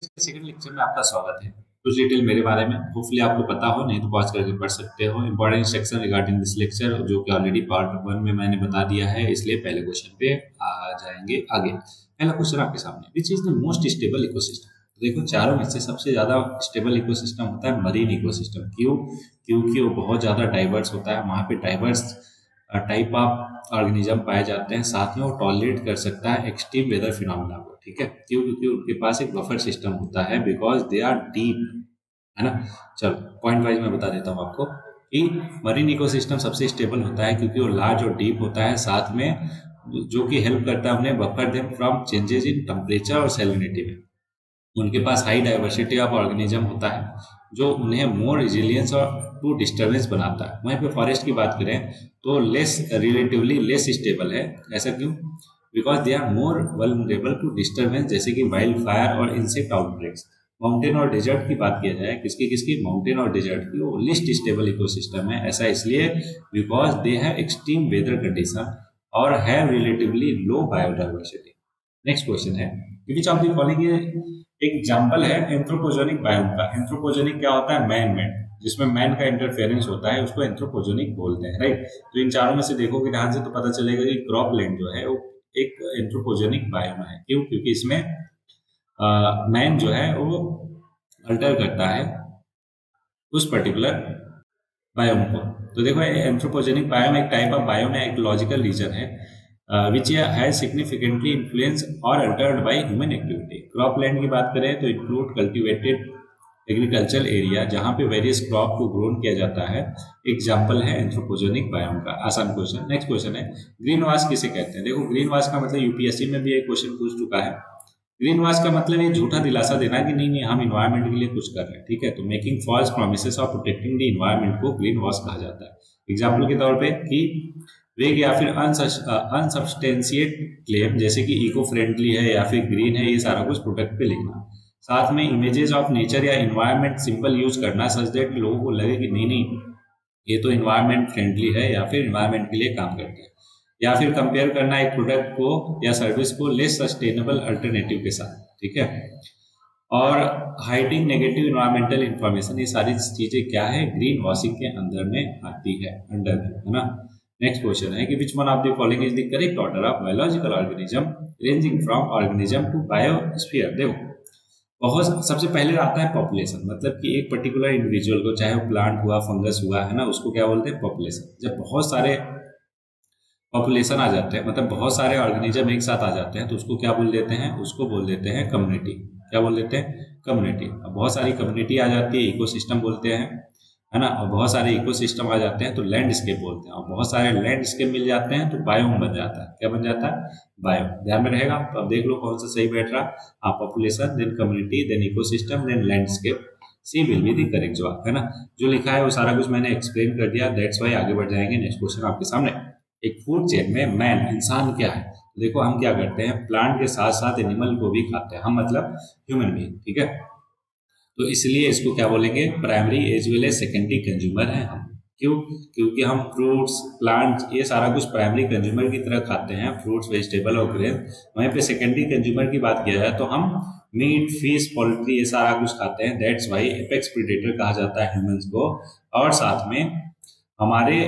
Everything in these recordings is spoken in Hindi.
सेकंड लेक्चर में आपका स्वागत है। कुछ डिटेल मेरे बारे में होपफुली आपको पता हो, नहीं तो पॉज करके पढ़ सकते हो। Important instruction regarding this lecture जो कि ऑलरेडी पार्ट 1 में मैंने बता दिया है, इसलिए पहले क्वेश्चन पे आ जाएंगे आगे। पहला क्वेश्चन आपके सामने, which is the most stable ecosystem. देखो चारों में से सबसे ज्यादा स्टेबल इकोसिस्टम होता है मरीन इकोसिस्टम। क्यों? क्योंकि वो बहुत ज्यादा डाइवर्स होता है, वहाँ पे डाइवर्स टाइप ऑफ ऑर्गेनिज्म पाए जाते हैं, साथ में वो टॉलरेट कर सकता है एक्सट्रीम वेदर फिनोमेना को। ठीक है, क्यों? क्योंकि उनके पास एक बफर सिस्टम होता है, बिकॉज दे आर डीप, है ना। चलो पॉइंट वाइज मैं बता देता हूँ आपको कि मरीन इकोसिस्टम सबसे स्टेबल होता है क्योंकि वो लार्ज और डीप होता है, साथ में जो कि हेल्प करता है उन्हें buffer them from changes in temperature और सैलिनिटी में। उनके पास हाई डाइवर्सिटी ऑफ ऑर्गेनिज्म होता है जो उन्हें मोर रेजिलियंस और टू डिस्टर्बेंस बनाता है। वहीं पे फॉरेस्ट की बात करें तो लेस रिलेटिवली लेस स्टेबल है। ऐसा क्यों? Because they are more vulnerable to disturbance, जैसे कि वाइल्ड फायर और इंसेक्ट आउटब्रेक्स। माउंटेन और डेजर्ट की बात किया जाए, किसकी किसकी? माउंटेन और डेजर्ट की, वो लिस्ट स्टेबल इकोसिस्टम है। ऐसा इसलिए because they have extreme weather condition और have relatively low biodiversity. Next question है, विच ऑफ द फॉलोइंग एक एग्जाम्पल है एंथ्रोपोजेनिक बायोम का। एंथ्रोपोजेनिक क्या होता है? मैन मेड, जिसमें मैन का इंटरफेरेंस होता है, उसको एंथ्रोपोजेनिक बोलते हैं, राइट। तो इन चारों में से देखोगे ध्यान से तो पता चलेगा कि क्रॉपलैंड जो है वो एक एंथ्रोपोजेनिक बायोम है। क्यों? क्योंकि इसमें मैन जो है वो अल्टर करता है उस पर्टिकुलर बायोम को। तो देखो एंथ्रोपोजेनिक बायोम एक टाइप ऑफ बायोम है, इकोलॉजिकल रीजन है विच हैज सिग्निफिकेंटली इन्फ्लुएंस और Altered by human activity. Cropland की बात करें तो इंक्लूड कल्टीवेटेड एग्रीकल्चर एरिया जहाँ पे वेरियस क्रॉप को ग्रोन किया जाता है। एग्जाम्पल है एंथ्रोपोजेनिक बायोम का। आसान क्वेश्चन। नेक्स्ट क्वेश्चन है, ग्रीन वॉश किसे कहते हैं? देखो ग्रीन वॉश का मतलब यूपीएससी में भी एक क्वेश्चन पूछ चुका है। ग्रीन वॉश का मतलब ये झूठा दिलासा देना कि नहीं नहीं हम इन्वायरमेंट के लिए कुछ कर रहे हैं, ठीक है। तो making false promises of protecting the environment को ग्रीन वॉश कहा जाता है। एग्जाम्पल के तौर पे कि वेग या फिर अनसब्सटेंशिएट क्लेम, जैसे कि इको फ्रेंडली है या फिर ग्रीन है, ये सारा कुछ प्रोडक्ट पे लिखना। साथ में इमेजेस ऑफ नेचर या इन्वायरमेंट सिंपल यूज करना, सच दैट लोगों को लगे कि नहीं नहीं ये तो इन्वायरमेंट फ्रेंडली है या फिर इन्वायरमेंट के लिए काम करते हैं। या फिर कंपेयर करना एक प्रोडक्ट को या सर्विस को लेस सस्टेनेबल अल्टरनेटिव के साथ, ठीक है। और हाइडिंग नेगेटिव इन्वायरमेंटल इंफॉर्मेशन, ये सारी चीजें क्या है? ग्रीन वॉशिंग के अंदर में आती है, अंडर में, है ना। नेक्स्ट क्वेश्चन है कि which one of the following is the correct order of biological organism ranging from organism to biosphere. देखो बहुत सबसे पहले आता है पॉपुलेशन, मतलब कि एक पर्टिकुलर इंडिविजुअल को, चाहे वो प्लांट हुआ, फंगस हुआ, है ना, उसको क्या बोलते हैं? पॉपुलेशन। जब बहुत सारे पॉपुलेशन आ जाते हैं, मतलब बहुत सारे ऑर्गेनिज्म एक साथ आ जाते हैं, तो उसको क्या बोल देते हैं? उसको बोल देते हैं कम्युनिटी। क्या बोल देते हैं? कम्युनिटी। अब बहुत सारी कम्युनिटी आ जाती है, इकोसिस्टम बोलते हैं, है ना। और बहुत सारे इकोसिस्टम आ जाते हैं तो लैंडस्केप बोलते हैं, और बहुत सारे लैंडस्केप मिल जाते हैं तो बायोम बन जाता है। क्या बन जाता है? बायोम। ध्यान में रहेगा। तो अब देख लो कौन सा सही बैठ रहा। आप population, then community, then ecosystem, then landscape. C will be the correct जवाब, है ना। जो लिखा है वो सारा कुछ मैंने एक्सप्लेन कर दिया, दैट्स वाई आगे बढ़ जाएंगे। नेक्स्ट क्वेश्चन आपके सामने, एक फूड चेन में मैन, इंसान क्या है? तो देखो हम क्या करते हैं, प्लांट के साथ साथ एनिमल को भी खाते हैं हम, मतलब ह्यूमन बीइंग, ठीक है। तो इसलिए इसको क्या बोलेंगे? Primary as well as secondary consumer है हम। क्यों? क्योंकि हम फ्रूट्स, प्लांट्स, ये सारा कुछ प्राइमरी कंज्यूमर की तरह खाते हैं, फ्रूट्स, वेजिटेबल और ग्रेन। वहीं पे सेकेंडरी कंज्यूमर की बात किया जाए तो हम मीट, फिश, पोल्ट्री, ये सारा कुछ खाते हैं। दैट्स वाई एपेक्स प्रेडेटर कहा जाता है ह्यूमंस को। और साथ में हमारे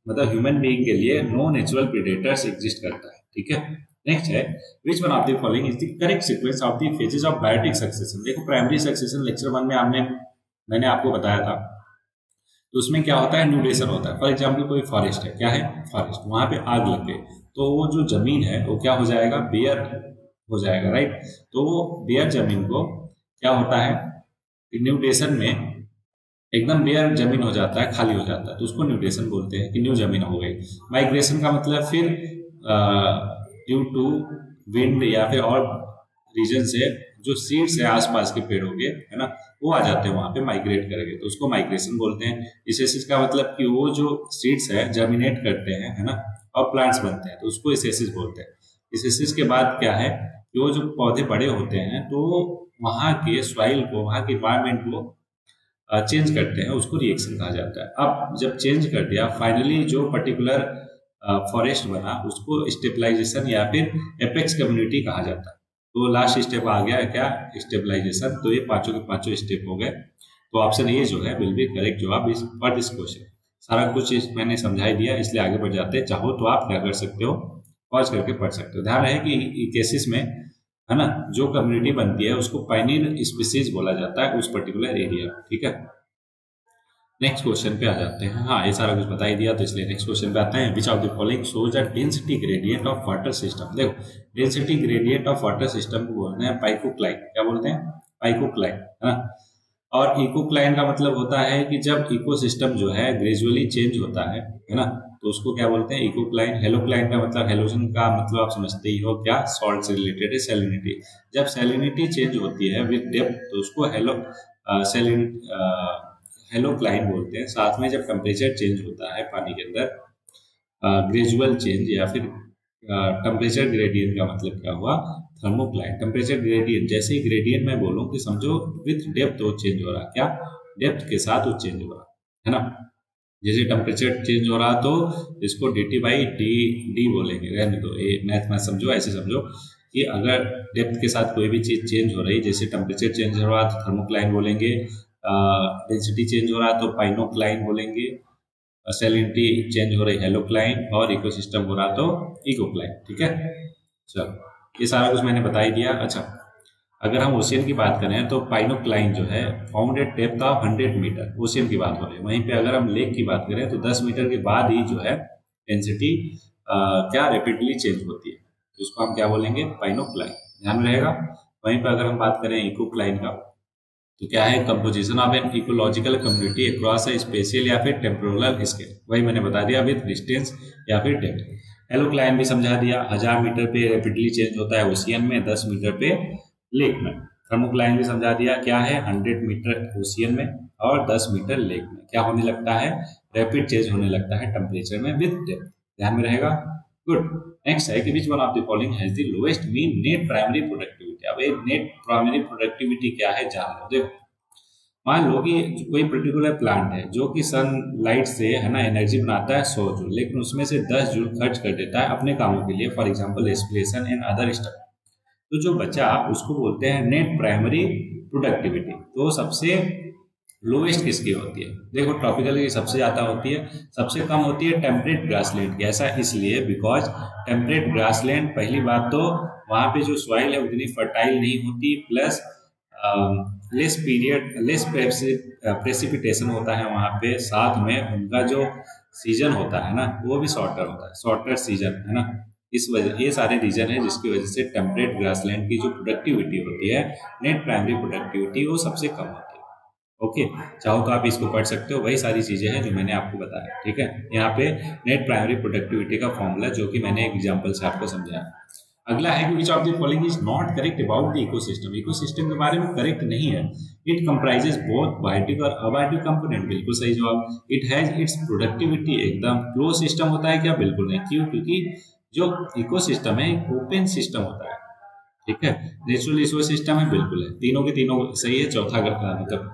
मतलब ह्यूमन बीइंग के लिए नो नेचुरल प्रेडेटर्स एग्जिस्ट करता है, ठीक है। नेक्स्ट है, which one of the following is the correct sequence of the phases of biotic succession. देखो प्राइमरी सक्सेशन लेक्चर 1 में मैंने आपको बताया था। तो उसमें क्या होता है? न्यूट्रिशन होता है। फॉर एग्जाम्पल कोई फॉरेस्ट है, क्या है? फॉरेस्ट, वहां पे आग लग गई तो वो जो जमीन है वो क्या हो जाएगा? बेयर हो जाएगा, राइट। तो वो बेयर जमीन को क्या होता है? न्यूट्रिशन में एकदम बेयर जमीन हो जाता है, खाली हो जाता है, तो उसको न्यूट्रिशन बोलते हैं कि न्यू जमीन हो गई। माइग्रेशन का मतलब फिर ड्यू टू विंड या फिर और रीजन से जो सीड्स है आसपास के पेड़ों के, है ना, वो आ जाते हैं वहां पे, माइग्रेट करेंगे तो उसको माइग्रेशन बोलते हैं। इसेसिस का मतलब कि वो जो सीड्स है जर्मिनेट करते हैं, है ना, और प्लांट्स बनते हैं, तो उसको इसेसिस बोलते हैं। इसेसिस के बाद क्या है कि वो जो पौधे बड़े होते हैं तो वहाँ के सॉइल को, वहाँ के इन्वायरमेंट को चेंज करते हैं, उसको रिएक्शन कहा जाता है। अब जब चेंज कर दिया, फाइनली जो पर्टिकुलर फॉरेस्ट बना उसको स्टेबलाइजेशन या फिर एपेक्स कम्युनिटी कहा जाता है। तो लास्ट स्टेप आ गया क्या, स्टेबलाइजेशन। तो ये पांचों के पांचों स्टेप हो गए। तो ऑप्शन ए जो है विल बी करेक्ट जवाब इस फॉर दिस क्वेश्चन। सारा कुछ मैंने समझा ही दिया, इसलिए आगे बढ़ जाते हैं। चाहो तो आप क्या कर सकते हो, पॉज करके पढ़ सकते हो। ध्यान रहे कि केसेस में है ना, जो कम्युनिटी बनती है उसको पायनियर स्पीसीज बोला जाता है उस पर्टिकुलर एरिया। ठीक है, नेक्स्ट क्वेश्चन पे आ जाते हैं। हाँ, ये सारा कुछ बता ही दिया, तो इसलिए नेक्स्ट क्वेश्चन पे आते हैं। Which of the following shows the density gradient of water system. देखो, density gradient of water system को बोलते हैं पाइकोक्लाइन। क्या बोलते हैं? पाइकोक्लाइन, है ना। और इकोक्लाइन का मतलब होता है कि जब इकोसिस्टम जो है ग्रेजुअली चेंज होता है ना, तो उसको क्या बोलते हैं? इकोक्लाइन। हेलोक्लाइन का मतलब, हेलोजन का मतलब आप समझते ही हो क्या, सॉल्ट से रिलेटेड है, सैलिनिटी। जब सैलिनिटी चेंज होती है विद डेप्थ तो उसको हेलोक्लाइन बोलते हैं। साथ में जब टेम्परेचर चेंज होता है पानी के अंदर, ग्रेजुअल चेंज या फिर टेम्परेचर ग्रेडियंट का मतलब क्या हुआ, थर्मोक्लाइन। टेम्परेचर ग्रेडियंट, जैसे ही ग्रेडियंट मैं बोलूँ कि समझो विथ डेप्थ वो चेंज हो रहा, क्या डेप्थ के साथ वो चेंज हो रहा, है ना। जैसे टेम्परेचर चेंज हो रहा तो इसको D T by D D बोलेंगे, रहने दो, ये मैथ में समझो, ऐसे समझो कि अगर डेप्थ के साथ कोई भी चीज़ चेंज हो रही, जैसे टेम्परेचर चेंज हो रहा तो थर्मोक्लाइन बोलेंगे, डेंसिटी चेंज हो रहा तो पाइनोक्लाइन बोलेंगे, सैलिनिटी चेंज हो रही हेलोक्लाइन, और इकोसिस्टम हो रहा तो इकोक्लाइन। ठीक है, चलो ये सारा कुछ मैंने बता ही दिया। अच्छा, अगर हम ओशियन की बात करें तो पाइनोक्लाइन जो है found at depth of 100 metre, ocean की बात हो रही है। वहीं पे अगर हम लेक की बात करें तो 10 मीटर के बाद ही जो है डेंसिटी क्या रैपिडली चेंज होती है, तो उसको हम क्या बोलेंगे, पाइनोक्लाइन। ध्यान में रहेगा। वहीं पर अगर हम बात करें इकोक्लाइन का, तो क्या है, composition of an ecological community across a spatial या फिर टेम्पोरल स्केल। वही मैंने बता दिया, विथ डिस्टेंस या फिर डेप्थ। हेलोक्लाइन भी समझा दिया, 1000 मीटर पे रैपिडली चेंज होता है ओशियन में, 10 मीटर पे लेक में। थर्मोक्लाइन भी समझा दिया, क्या है, 100 मीटर ओशियन में और 10 मीटर लेक में क्या होने लगता है, रैपिड चेंज होने लगता है टेम्परेचर में विद डेप्थ। ध्यान में रहेगा। गुड। नेक्स्ट है कि which one of the following has the lowest mean net primary productivity. अब ये नेट प्राइमरी प्रोडक्टिविटी क्या है जान लो। देखो, मान लो कि कोई पर्टिकुलर प्लांट है जो कि सनलाइट से है ना एनर्जी बनाता है 100 जूल, लेकिन उसमें से 10 जूल खर्च कर देता है अपने कामों के लिए, for example respiration and other stuff. तो जो बचा उसको बोलते हैं नेट प्राइमरी प्रोडक्टिविटी। तो सबसे लोएस्ट किसकी होती है? देखो, ट्रॉपिकल की सबसे ज़्यादा होती है, सबसे कम होती है टेम्परेट ग्रासलैंड की। ऐसा इसलिए बिकॉज टेम्परेट ग्रासलैंड, पहली बात तो वहाँ पे जो सॉइल है उतनी फर्टाइल नहीं होती, plus less period, less precipitation होता है वहाँ पे, साथ में उनका जो सीजन होता है ना वो भी शॉर्टर होता है, शॉर्टर सीजन, है ना। इस वजह, ये सारे रीजन है जिसकी वजह से टेम्परेट ग्रासलैंड की जो प्रोडक्टिविटी होती है, नेट प्राइमरी प्रोडक्टिविटी, वो सबसे कम होती है। ओके, चाहो तो आप इसको पढ़ सकते हो, वही सारी चीजें हैं जो मैंने आपको बताया। ठीक है, यहाँ पे नेट प्राइमरी प्रोडक्टिविटी का फॉर्मूला जो कि मैंने एक एग्जांपल से आपको समझाया। अगला है कि विच of the following is not correct about the ecosystem. Ecosystem के बारे में करेक्ट नहीं है। इट कंप्राइजेस बोथ बायोटिक और अबायोटिक कंपोनेंट। बिल्कुल सही जवाब। इट हैज इट्स प्रोडक्टिविटी, एकदम क्लोज सिस्टम होता है क्या? बिल्कुल नहीं। क्यों? क्योंकि जो इकोसिस्टम है ओपन सिस्टम होता है। ठीक है, नेचुरल इकोसिस्टम है, बिल्कुल है, तीनों के तीनों सही है। चौथा मतलब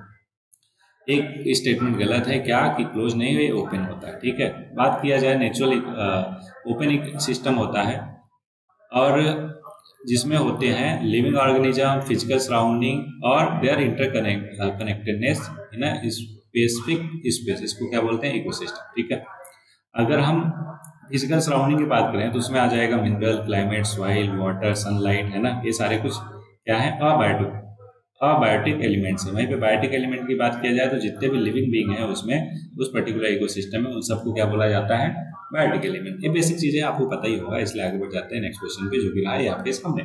एक स्टेटमेंट गलत है, क्या कि क्लोज नहीं है, ओपन होता है। ठीक है, बात किया जाए नेचुरल ओपन एक सिस्टम होता है और जिसमें होते हैं लिविंग ऑर्गेनिज्म, फिजिकल सराउंडिंग और their connectedness in a specific space, इसको क्या बोलते हैं? इकोसिस्टम। ठीक है, अगर हम फिजिकल सराउंडिंग की बात करें तो उसमें आ जाएगा mineral, climate, soil, water, sunlight, है ना। ये सारे कुछ क्या है? अबायोटिक एलिमेंट्स है। वहीं पे बायोटिक एलिमेंट की बात किया जाए तो जितने भी लिविंग बींग है उसमें, उस पर्टिकुलर इकोसिस्टम में, उन सबको क्या बोला जाता है? Biotic element. ये बेसिक चीजें आपको पता ही होगा, इसलिए आगे बढ़ जाते हैं नेक्स्ट क्वेश्चन पे, जो कि रहा है आपके सामने।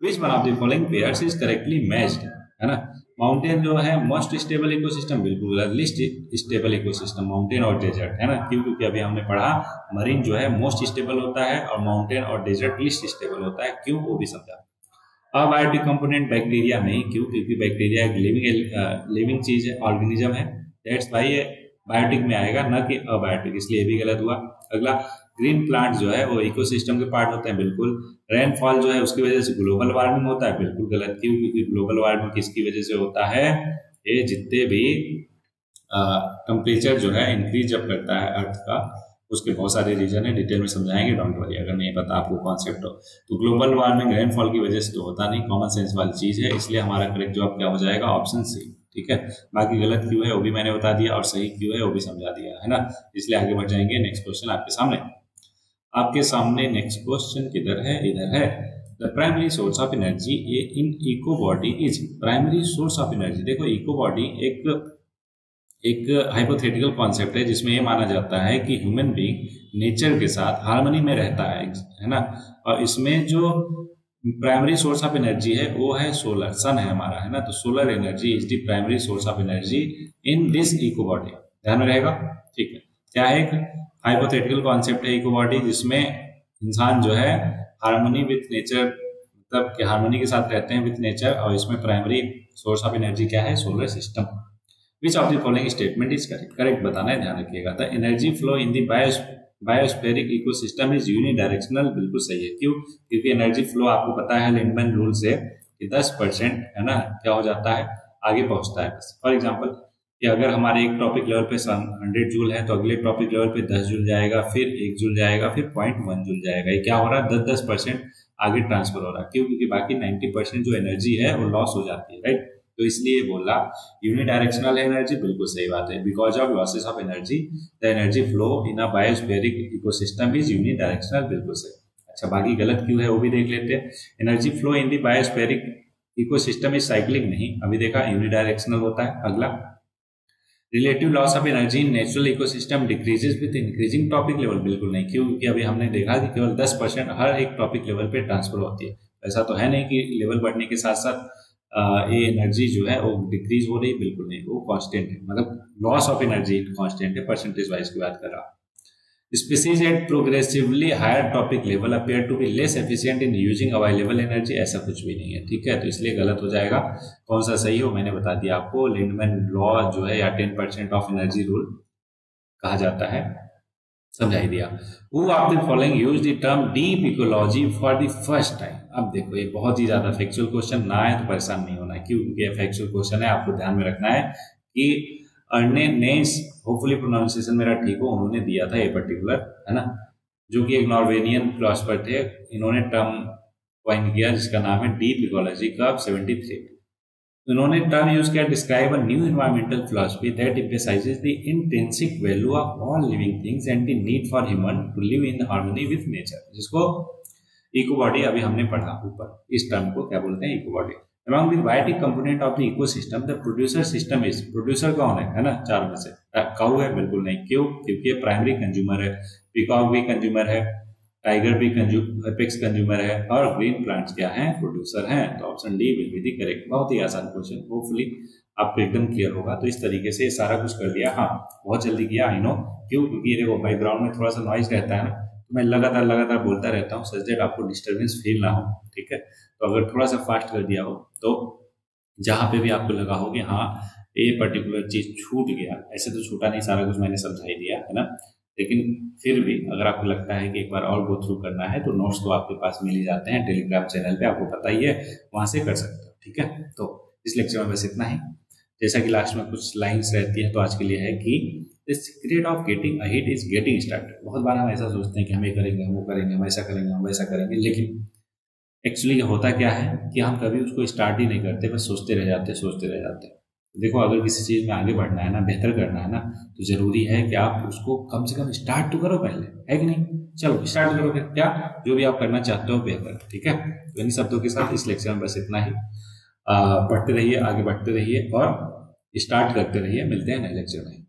विच one of the following pairs is correctly matched, है ना। माउंटेन जो है मोस्ट स्टेबल इकोसिस्टम, बिल्कुल लिस्ट स्टेबल इकोसिस्टम, माउंटेन और डेजर्ट, है ना। क्यों? क्योंकि अभी हमने पढ़ा मरीन जो है मोस्ट स्टेबल होता है और माउंटेन और डेजर्ट लिस्ट स्टेबल होता है। क्यों? वो भी समझा। अबायोटिक कंपोनेंट बैक्टीरिया नहीं। क्यों? क्योंकि बैक्टीरिया एक लिविंग चीज है, ऑर्गेनिज्म है, दैट्स वाई ये बायोटिक में आएगा, ना कि अबायोटिक, इसलिए ये भी गलत हुआ। अगला, ग्रीन प्लांट जो है वो इकोसिस्टम के पार्ट होते हैं, बिल्कुल। रेनफॉल जो है उसकी वजह से ग्लोबल वार्मिंग होता है, बिल्कुल गलत। क्यों? क्योंकि ग्लोबल वार्मिंग किसकी वजह से होता है? ये जितने भी टेम्परेचर जो है इंक्रीज जब करता है अर्थ का, उसके बहुत सारे रीजन है, डिटेल में समझाएंगे, डोंट वरी अगर नहीं पता आपको कॉन्सेप्ट हो। तो ग्लोबल वार्मिंग रेनफॉल की वजह से तो होता नहीं, कॉमन सेंस वाली चीज़ है, इसलिए हमारा करेक्ट जवाब क्या हो जाएगा, ऑप्शन सी। ठीक है, बाकी गलत क्यों है वो भी मैंने बता दिया और सही क्यों है वो भी समझा दिया है ना। इसलिए आगे बढ़ जाएंगे, नेक्स्ट क्वेश्चन आपके सामने नेक्स्ट क्वेश्चन किधर है, इधर है। The primary source of energy in eco body is, primary source of energy, देखो इको बॉडी एक हाइपोथेटिकल कॉन्सेप्ट है जिसमें ये माना जाता है कि ह्यूमन बीइंग नेचर के साथ हार्मनी में रहता है ना। और इसमें जो प्राइमरी सोर्स ऑफ एनर्जी है वो है सोलर, सन है हमारा, है ना। तो solar energy is the primary source of energy in this eco body, ध्यान में रहेगा। ठीक है, क्या है, एक हाइपोथेटिकल कॉन्सेप्ट है इको बॉडी जिसमें इंसान जो है हार्मनी विथ नेचर, मतलब कि हार्मनी के साथ रहते हैं विथ नेचर, और इसमें प्राइमरी सोर्स ऑफ एनर्जी क्या है, solar system. Which of the following statement is correct, correct बताना है, ध्यान रखिएगा। The energy flow in the biospheric ecosystem is unidirectional, बिल्कुल सही है। क्यों, क्योंकि एनर्जी फ्लो आपको पता है लिंडमैन रूल से कि 10% है ना क्या हो जाता है, आगे पहुंचता है। फॉर एग्जांपल कि अगर हमारे एक टॉपिक लेवल पे 100 जूल है तो अगले टॉपिक लेवल पे 10 जूल जाएगा, फिर 1 जूल जाएगा, फिर 0.1 जूल जाएगा। ये क्या हो रहा है, 10% आगे ट्रांसफर हो रहा है। क्यों, क्योंकि बाकी 90% जो एनर्जी है वो लॉस हो जाती है, राइट। तो इसलिए बोला यूनिडायरेक्शनल एनर्जी, बिल्कुल सही बात है। Because of losses of energy the energy flow in a biospheric ecosystem is unidirectional, बिल्कुल सही। अच्छा, बाकी गलत क्यों है वो भी देख लेते हैं। Energy flow in the biospheric ecosystem is cyclic, नहीं, अभी देखा यूनिडायरेक्शनल होता है। अगला, relative loss of energy in natural ecosystem decreases with increasing trophic level, बिल्कुल नहीं। क्यों, क्योंकि अभी हमने देखा कि केवल 10% हर एक टॉपिक लेवल पे ट्रांसफर होती है। ऐसा तो है नहीं कि लेवल बढ़ने के साथ साथ ये एनर्जी जो है वो डिक्रीज हो रही है, बिल्कुल नहीं, वो कांस्टेंट है। मतलब लॉस ऑफ एनर्जी कांस्टेंट है, परसेंटेज वाइज की बात कर रहा हूँ। Species at progressively higher trophic level appear to be less efficient in using available energy, ऐसा कुछ भी नहीं है। ठीक है, तो इसलिए गलत हो जाएगा। कौन सा सही हो मैंने बता दिया आपको, लिंडमैन लॉ जो है या 10% ऑफ एनर्जी रूल कहा जाता है, समझा ही दिया। Who of the following use the term deep ecology for the first time? अब देखो ये बहुत ही ज्यादा फैक्चुअल क्वेश्चन, ना है तो परेशान नहीं होना है। क्यों, क्योंकि फैक्चुअल क्वेश्चन है, आपको ध्यान में रखना है कि अर्ने नेस, होपफुली प्रोनाउंसिएशन मेरा ठीक हो, उन्होंने दिया था ये पर्टिकुलर, है ना, जो कि एक नॉर्वेनियन फिलोसफर थे। इन्होंने टर्म कॉइन किया जिसका नाम है डीप इकोलॉजी का 73। उन्होंने टर्म यूज किया describe a new environmental philosophy that emphasises the intrinsic value of all living things and the need for human to live in harmony with nature, जिसको इको बॉडी अभी हमने पढ़ा ऊपर। इस टर्म को क्या बोलते हैं, eco body. Among the biotic component of the ecosystem the producer system is, producer कौन है ना, चार में से काऊ है, बिल्कुल नहीं। क्यों, क्योंकि ये प्राइमरी कंज्यूमर है, पीकॉक भी कंज्यूमर है, टाइगर भी एपेक्स कंज्यूमर है, और ग्रीन प्लांट्स क्या हैं, प्रोड्यूसर हैं। तो option D will be the correct. बहुत ही आसान क्वेश्चन, होपफुली आपको एकदम क्लियर होगा। तो इस तरीके से सारा कुछ कर दिया। हाँ, बहुत जल्दी किया, आई नो। क्यों, क्योंकि ये देखो बैकग्राउंड में थोड़ा सा नॉइज रहता है ना, तो मैं लगातार बोलता रहता हूँ सच दैट आपको डिस्टर्बेंस फील ना हो। ठीक है, तो अगर थोड़ा सा फास्ट कर दिया हो तो जहाँ पे भी आपको लगा हो कि हाँ ये पर्टिकुलर चीज छूट गया, ऐसे तो छूटा नहीं, सारा कुछ मैंने समझा ही दिया, है ना। लेकिन फिर भी अगर आपको लगता है कि एक बार और गो थ्रू करना है तो नोट्स तो आपके पास मिल ही जाते हैं टेलीग्राम चैनल पे, आपको पता ही है, वहां से कर सकते हो। ठीक है, तो इस लेक्चर में बस इतना ही। जैसा कि लास्ट में कुछ लाइंस रहती है, तो आज के लिए है कि the secret of getting ahead is getting started. बहुत बार हम ऐसा सोचते हैं कि हम ये करेंगे, हम वो करेंगे, हम ऐसा करेंगे, हम वैसा करेंगे, लेकिन एक्चुअली होता क्या है कि हम कभी उसको स्टार्ट ही नहीं करते, बस सोचते रह जाते हैं। देखो, अगर किसी चीज़ में आगे बढ़ना है ना, बेहतर करना है ना, तो जरूरी है कि आप उसको कम से कम स्टार्ट तो करो पहले, है कि नहीं। चलो स्टार्ट करो, फिर क्या जो भी आप करना चाहते हो बेहतर। ठीक है, तो इन शब्दों के साथ इस लेक्चर में बस इतना ही। पढ़ते रहिए, आगे बढ़ते रहिए और स्टार्ट करते रहिए। मिलते हैं नए लेक्चर में।